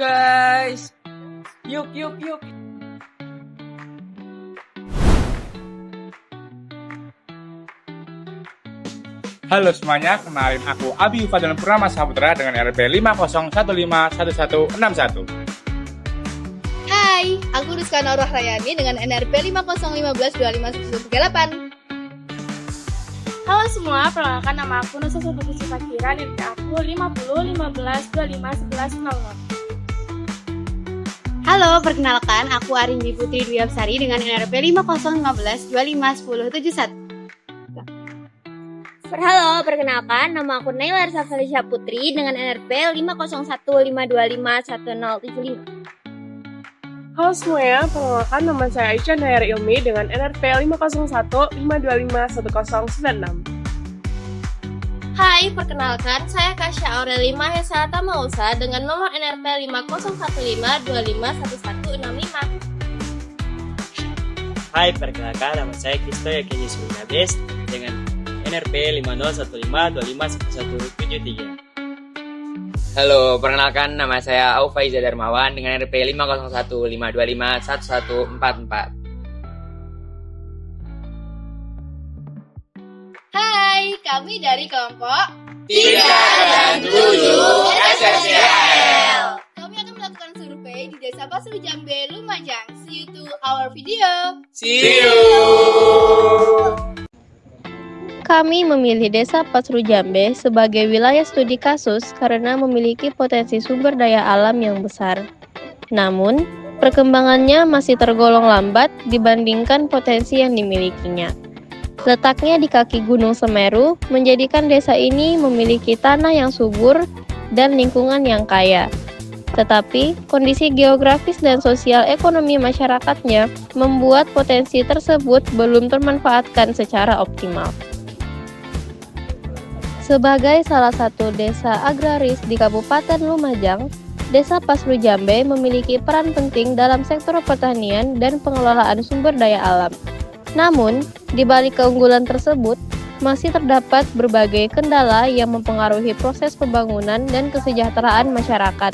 guys. Yuk. Halo semuanya, kenalin aku Abi Fadlan Purnama Saputra dengan RP 50151161. Hai, aku Rizka Naurah Rayani dengan NRP 5015251138. Halo semua, perkenalkan nama aku Nusa Sabtu Fakira dan aku 5015251100. Halo, perkenalkan aku Arimbi Putri Dwi Absari dengan NRP 5015251071. Halo, perkenalkan nama aku Naila Arsa Felicia Putri dengan NRP 5015251075. Halo semuanya, perkenalkan nama saya Aisyah Nayar Ilmi dengan NRP 5015251096. Hai, perkenalkan saya Kasya Aureli Mahesa Tamausa dengan nomor NRP 5015251165. Hai, perkenalkan nama saya Kristo Yakini Suminabes dengan NRP 5015251173. Halo, perkenalkan nama saya Aufaiza Darmawan dengan NRP 5015251144. Hai, kami dari kelompok 3 dan 7 SSCL. Kami akan melakukan survei di Desa Pasru Jambe, Lumajang. See you to our video. See you. Kami memilih Desa Pasru Jambe sebagai wilayah studi kasus karena memiliki potensi sumber daya alam yang besar. Namun, perkembangannya masih tergolong lambat dibandingkan potensi yang dimilikinya. Letaknya di kaki Gunung Semeru menjadikan desa ini memiliki tanah yang subur dan lingkungan yang kaya. Tetapi, kondisi geografis dan sosial ekonomi masyarakatnya membuat potensi tersebut belum termanfaatkan secara optimal. Sebagai salah satu desa agraris di Kabupaten Lumajang, Desa Pasru Jambe memiliki peran penting dalam sektor pertanian dan pengelolaan sumber daya alam. Namun, di balik keunggulan tersebut, masih terdapat berbagai kendala yang mempengaruhi proses pembangunan dan kesejahteraan masyarakat.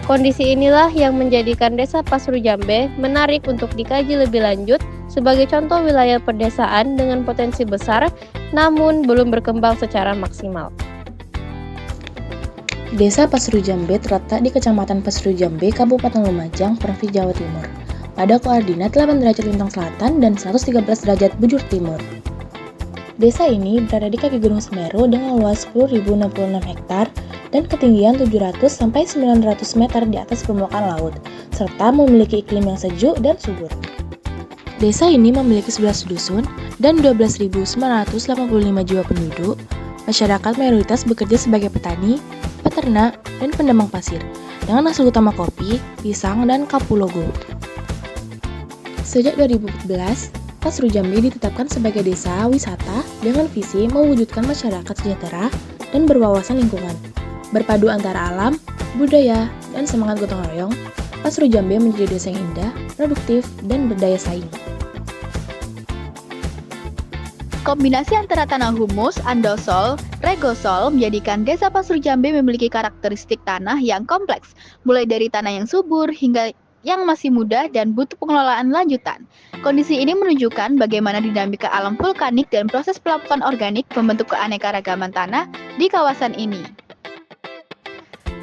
Kondisi inilah yang menjadikan Desa Pasru Jambe menarik untuk dikaji lebih lanjut sebagai contoh wilayah pedesaan dengan potensi besar, namun belum berkembang secara maksimal. Desa Pasru Jambe terletak di Kecamatan Pasru Jambe, Kabupaten Lumajang, Provinsi Jawa Timur, pada koordinat 8 derajat lintang selatan dan 113 derajat bujur timur. Desa ini berada di kaki Gunung Semeru dengan luas 10.066 hektar dan ketinggian 700-900 meter di atas permukaan laut, serta memiliki iklim yang sejuk dan subur. Desa ini memiliki 11 dusun dan 12.985 jiwa penduduk. Masyarakat mayoritas bekerja sebagai petani, peternak, dan penambang pasir, dengan hasil utama kopi, pisang, dan kapulaga. Sejak 2014, Pasru Jambe ditetapkan sebagai desa wisata dengan visi mewujudkan masyarakat sejahtera dan berwawasan lingkungan. Berpadu antara alam, budaya, dan semangat gotong royong, Pasru Jambe menjadi desa yang indah, produktif, dan berdaya saing. Kombinasi antara tanah humus, andosol, regosol menjadikan Desa Pasru Jambe memiliki karakteristik tanah yang kompleks, mulai dari tanah yang subur hingga yang masih muda dan butuh pengelolaan lanjutan. Kondisi ini menunjukkan bagaimana dinamika alam vulkanik dan proses pelapukan organik membentuk keanekaragaman tanah di kawasan ini.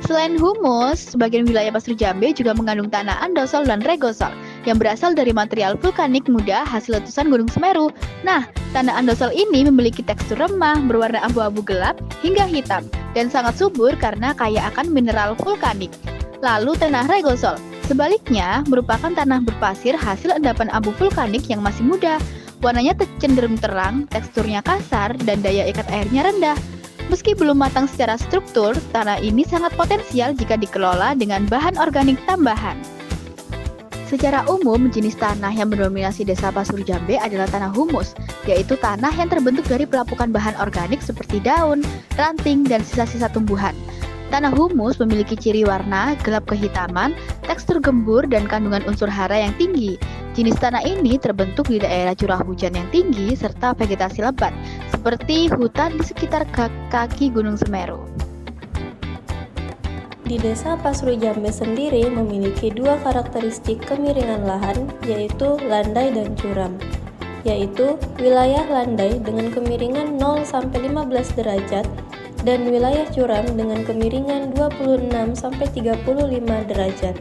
Selain humus, sebagian wilayah Pasru Jambe juga mengandung tanah andosol dan regosol yang berasal dari material vulkanik muda hasil letusan Gunung Semeru. Nah, tanah andosol ini memiliki tekstur remah, berwarna abu-abu gelap hingga hitam, dan sangat subur karena kaya akan mineral vulkanik. Lalu tanah regosol, sebaliknya, merupakan tanah berpasir hasil endapan abu vulkanik yang masih muda. Warnanya cenderung terang, teksturnya kasar, dan daya ikat airnya rendah. Meski belum matang secara struktur, tanah ini sangat potensial jika dikelola dengan bahan organik tambahan. Secara umum, jenis tanah yang mendominasi Desa Pasru Jambe adalah tanah humus, yaitu tanah yang terbentuk dari pelapukan bahan organik seperti daun, ranting, dan sisa-sisa tumbuhan. Tanah humus memiliki ciri warna gelap kehitaman, tekstur gembur, dan kandungan unsur hara yang tinggi. Jenis tanah ini terbentuk di daerah curah hujan yang tinggi serta vegetasi lebat, seperti hutan di sekitar kaki Gunung Semeru. Di Desa Pasru Jambe sendiri memiliki dua karakteristik kemiringan lahan, yaitu landai dan curam, yaitu wilayah landai dengan kemiringan 0-15 derajat dan wilayah curam dengan kemiringan 26-35 derajat.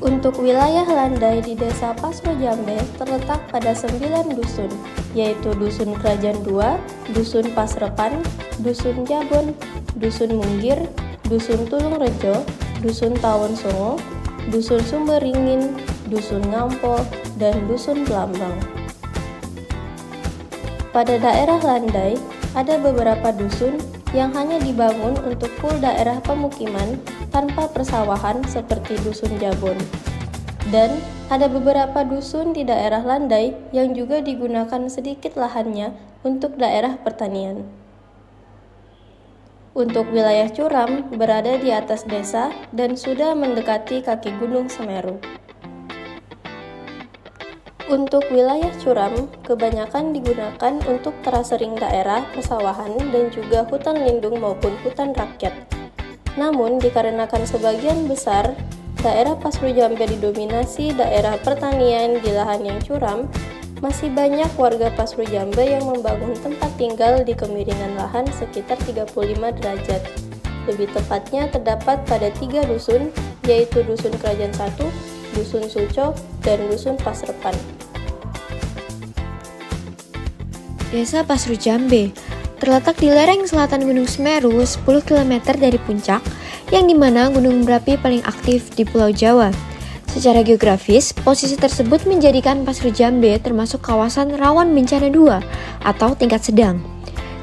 Untuk wilayah landai di Desa Pasru Jambe terletak pada 9 dusun, yaitu Dusun Kerajaan 2, Dusun Pasrepan, Dusun Jabon, Dusun Munggir, Dusun Tulung Rejo, Dusun Tawon Songo, Dusun Sumberingin, Dusun Ngampo, dan Dusun Pelambang. Pada daerah landai, ada beberapa dusun yang hanya dibangun untuk full daerah pemukiman tanpa persawahan seperti Dusun Jabon. Dan ada beberapa dusun di daerah landai yang juga digunakan sedikit lahannya untuk daerah pertanian. Untuk wilayah curam berada di atas desa dan sudah mendekati kaki Gunung Semeru. Untuk wilayah curam, kebanyakan digunakan untuk terasering daerah persawahan dan juga hutan lindung maupun hutan rakyat. Namun, dikarenakan sebagian besar daerah Pasru Jambe didominasi daerah pertanian di lahan yang curam, masih banyak warga Pasru Jambe yang membangun tempat tinggal di kemiringan lahan sekitar 35 derajat. Lebih tepatnya terdapat pada 3 dusun, yaitu Dusun Kerajaan 1, Dusun Suco, dan Dusun Pasrepan. Desa Pasru Jambe terletak di lereng selatan Gunung Semeru 10 km dari puncak, yang dimana gunung berapi paling aktif di Pulau Jawa. Secara geografis, posisi tersebut menjadikan Pasru Jambe termasuk kawasan rawan bencana 2 atau tingkat sedang.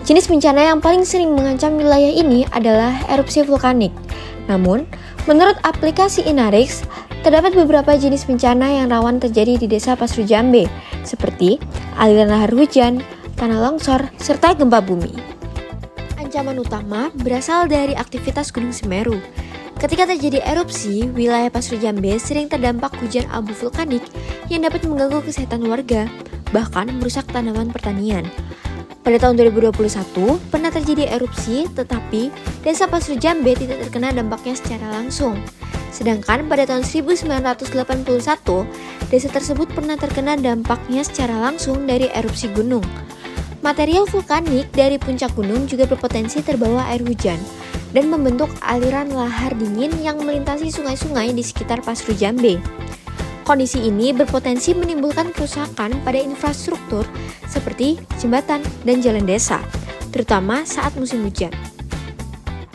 Jenis bencana yang paling sering mengancam wilayah ini adalah erupsi vulkanik. Namun, menurut aplikasi Inarix, terdapat beberapa jenis bencana yang rawan terjadi di Desa Pasru Jambe, seperti aliran lahar hujan, tanah longsor, serta gempa bumi. Ancaman utama berasal dari aktivitas Gunung Semeru. Ketika terjadi erupsi, wilayah Pasru Jambe sering terdampak hujan abu vulkanik yang dapat mengganggu kesehatan warga, bahkan merusak tanaman pertanian. Pada tahun 2021, pernah terjadi erupsi, tetapi Desa Pasru Jambe tidak terkena dampaknya secara langsung. Sedangkan pada tahun 1981, desa tersebut pernah terkena dampaknya secara langsung dari erupsi gunung. Material vulkanik dari puncak gunung juga berpotensi terbawa air hujan dan membentuk aliran lahar dingin yang melintasi sungai-sungai di sekitar Pasru Jambe. Kondisi ini berpotensi menimbulkan kerusakan pada infrastruktur seperti jembatan dan jalan desa, terutama saat musim hujan.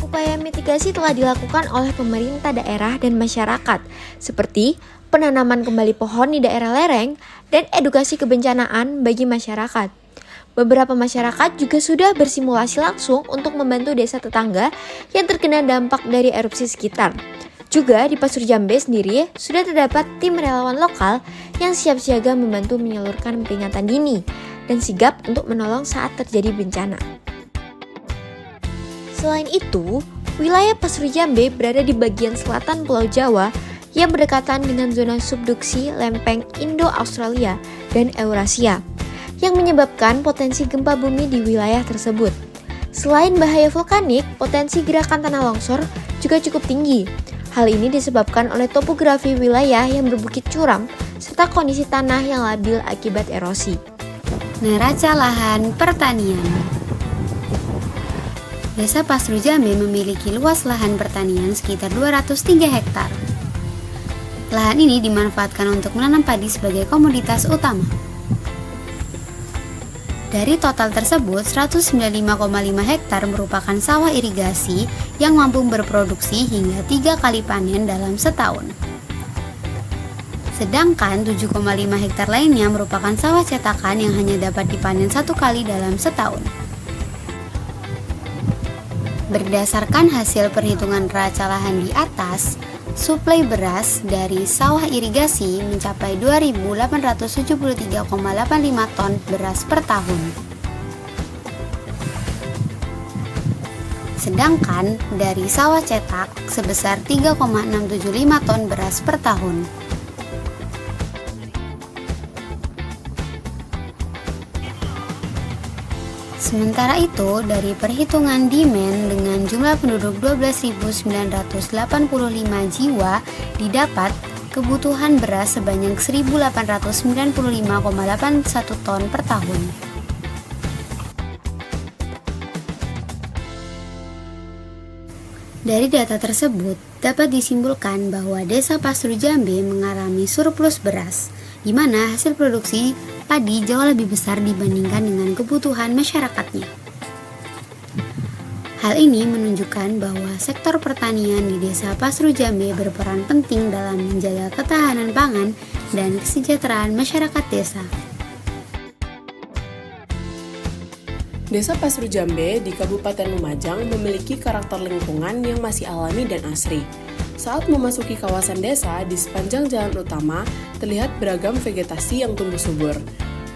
Upaya mitigasi telah dilakukan oleh pemerintah daerah dan masyarakat, seperti penanaman kembali pohon di daerah lereng dan edukasi kebencanaan bagi masyarakat. Beberapa masyarakat juga sudah bersimulasi langsung untuk membantu desa tetangga yang terkena dampak dari erupsi sekitar. Juga di Pasru Jambe sendiri sudah terdapat tim relawan lokal yang siap siaga membantu menyalurkan peringatan dini dan sigap untuk menolong saat terjadi bencana. Selain itu, wilayah Pasru Jambe berada di bagian selatan Pulau Jawa yang berdekatan dengan zona subduksi lempeng Indo-Australia dan Eurasia, yang menyebabkan potensi gempa bumi di wilayah tersebut. Selain bahaya vulkanik, potensi gerakan tanah longsor juga cukup tinggi. Hal ini disebabkan oleh topografi wilayah yang berbukit curam serta kondisi tanah yang labil akibat erosi. Neraca lahan pertanian. Desa Pasru Jambe memiliki luas lahan pertanian sekitar 203 hektar. Lahan ini dimanfaatkan untuk menanam padi sebagai komoditas utama. Dari total tersebut, 195,5 hektar merupakan sawah irigasi yang mampu berproduksi hingga 3 kali panen dalam setahun. Sedangkan 7,5 hektar lainnya merupakan sawah cetakan yang hanya dapat dipanen 1 kali dalam setahun. Berdasarkan hasil perhitungan neraca lahan di atas, suplai beras dari sawah irigasi mencapai 2.873,85 ton beras per tahun. Sedangkan dari sawah cetak sebesar 3,675 ton beras per tahun. Sementara itu, dari perhitungan demand dengan jumlah penduduk 12.985 jiwa, didapat kebutuhan beras sebanyak 1.895,81 ton per tahun. Dari data tersebut, dapat disimpulkan bahwa Desa Pasru Jambe mengalami surplus beras, di mana hasil produksi padi jauh lebih besar dibandingkan dengan kebutuhan masyarakatnya. Hal ini menunjukkan bahwa sektor pertanian di Desa Pasru Jambe berperan penting dalam menjaga ketahanan pangan dan kesejahteraan masyarakat desa. Desa Pasru Jambe di Kabupaten Lumajang memiliki karakter lingkungan yang masih alami dan asri. Saat memasuki kawasan desa, di sepanjang jalan utama terlihat beragam vegetasi yang tumbuh subur.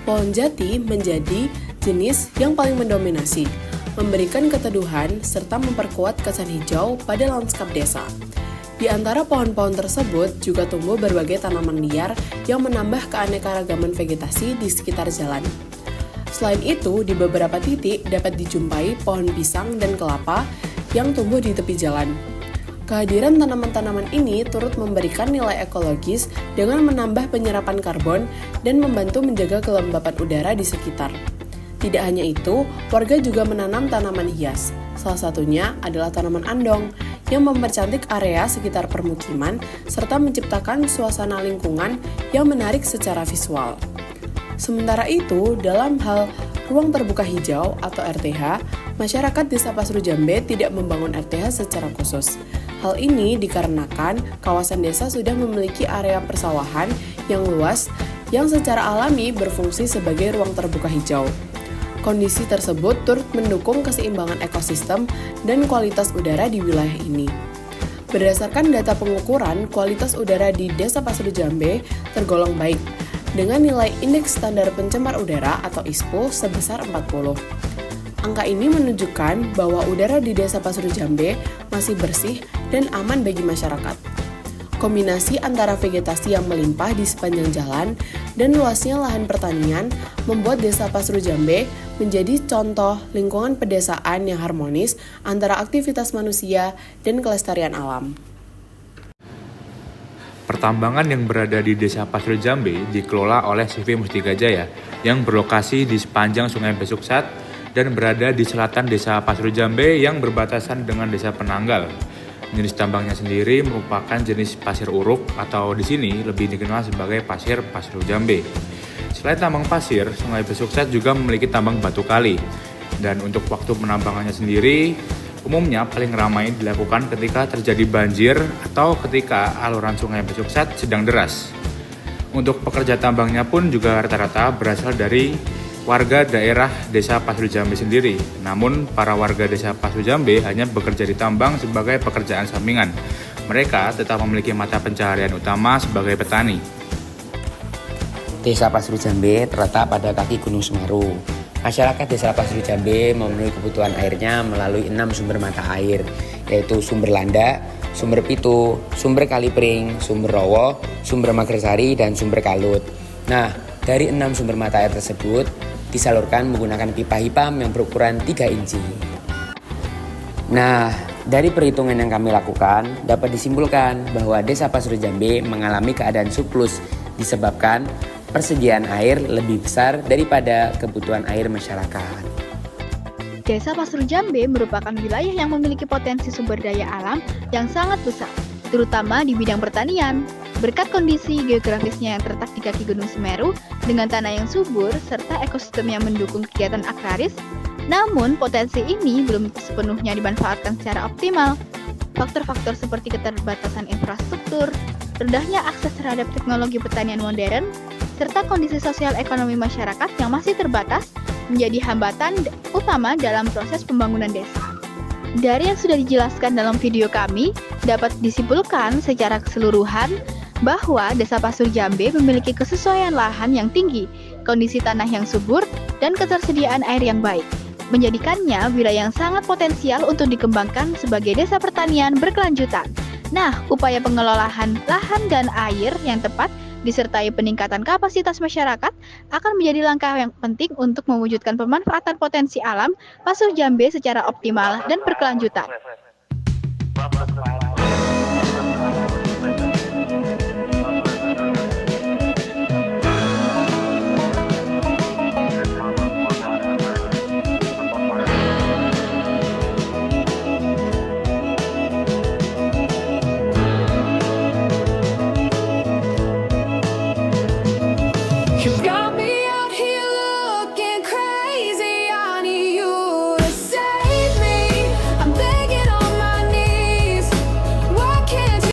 Pohon jati menjadi jenis yang paling mendominasi, memberikan keteduhan serta memperkuat kesan hijau pada lanskap desa. Di antara pohon-pohon tersebut juga tumbuh berbagai tanaman liar yang menambah keanekaragaman vegetasi di sekitar jalan. Selain itu, di beberapa titik dapat dijumpai pohon pisang dan kelapa yang tumbuh di tepi jalan. Kehadiran tanaman-tanaman ini turut memberikan nilai ekologis dengan menambah penyerapan karbon dan membantu menjaga kelembapan udara di sekitar. Tidak hanya itu, warga juga menanam tanaman hias. Salah satunya adalah tanaman andong yang mempercantik area sekitar permukiman serta menciptakan suasana lingkungan yang menarik secara visual. Sementara itu, dalam hal ruang terbuka hijau atau RTH, masyarakat Desa Pasru Jambe tidak membangun RTH secara khusus. Hal ini dikarenakan kawasan desa sudah memiliki area persawahan yang luas yang secara alami berfungsi sebagai ruang terbuka hijau. Kondisi tersebut turut mendukung keseimbangan ekosistem dan kualitas udara di wilayah ini. Berdasarkan data pengukuran, kualitas udara di Desa Pasru Jambe tergolong baik, dengan nilai indeks standar pencemar udara atau ISPO sebesar 40. Angka ini menunjukkan bahwa udara di Desa Pasru Jambe masih bersih dan aman bagi masyarakat. Kombinasi antara vegetasi yang melimpah di sepanjang jalan dan luasnya lahan pertanian membuat Desa Pasru Jambe menjadi contoh lingkungan pedesaan yang harmonis antara aktivitas manusia dan kelestarian alam. Pertambangan yang berada di Desa Pasru Jambe dikelola oleh CV Mustika Jaya yang berlokasi di sepanjang Sungai Besuksat dan berada di selatan Desa Pasru Jambe yang berbatasan dengan Desa Penanggal. Jenis tambangnya sendiri merupakan jenis pasir uruk atau di sini lebih dikenal sebagai pasir Pasru Jambe. Selain tambang pasir, Sungai Besuksat juga memiliki tambang batu kali. Dan untuk waktu penambangannya sendiri, umumnya paling ramai dilakukan ketika terjadi banjir atau ketika aluran Sungai Besuksat sedang deras. Untuk pekerja tambangnya pun juga rata-rata berasal dari warga daerah Desa Pasru Jambe sendiri. Namun, para warga Desa Pasru Jambe hanya bekerja di tambang sebagai pekerjaan sampingan. Mereka tetap memiliki mata pencaharian utama sebagai petani. Desa Pasru Jambe terletak pada kaki Gunung Semeru. Masyarakat Desa Pasru Jambe memenuhi kebutuhan airnya melalui 6 sumber mata air, yaitu sumber Landa, sumber Pitu, sumber Kalipring, sumber Rowo, sumber Magresari, dan sumber Kalut. Nah, dari 6 sumber mata air tersebut disalurkan menggunakan pipa hipam yang berukuran 3 inci. Nah, dari perhitungan yang kami lakukan, dapat disimpulkan bahwa Desa Pasru Jambe mengalami keadaan surplus disebabkan persediaan air lebih besar daripada kebutuhan air masyarakat. Desa Pasru Jambe merupakan wilayah yang memiliki potensi sumber daya alam yang sangat besar, terutama di bidang pertanian. Berkat kondisi geografisnya yang terletak di kaki Gunung Semeru dengan tanah yang subur serta ekosistem yang mendukung kegiatan agraris, namun potensi ini belum sepenuhnya dimanfaatkan secara optimal. Faktor-faktor seperti keterbatasan infrastruktur, rendahnya akses terhadap teknologi pertanian modern, serta kondisi sosial ekonomi masyarakat yang masih terbatas menjadi hambatan utama dalam proses pembangunan desa. Dari yang sudah dijelaskan dalam video kami, dapat disimpulkan secara keseluruhan bahwa Desa Pasru Jambe memiliki kesesuaian lahan yang tinggi, kondisi tanah yang subur, dan ketersediaan air yang baik, menjadikannya wilayah yang sangat potensial untuk dikembangkan sebagai desa pertanian berkelanjutan. Nah, upaya pengelolaan lahan dan air yang tepat disertai peningkatan kapasitas masyarakat akan menjadi langkah yang penting untuk mewujudkan pemanfaatan potensi alam Pasir Jambe secara optimal dan berkelanjutan.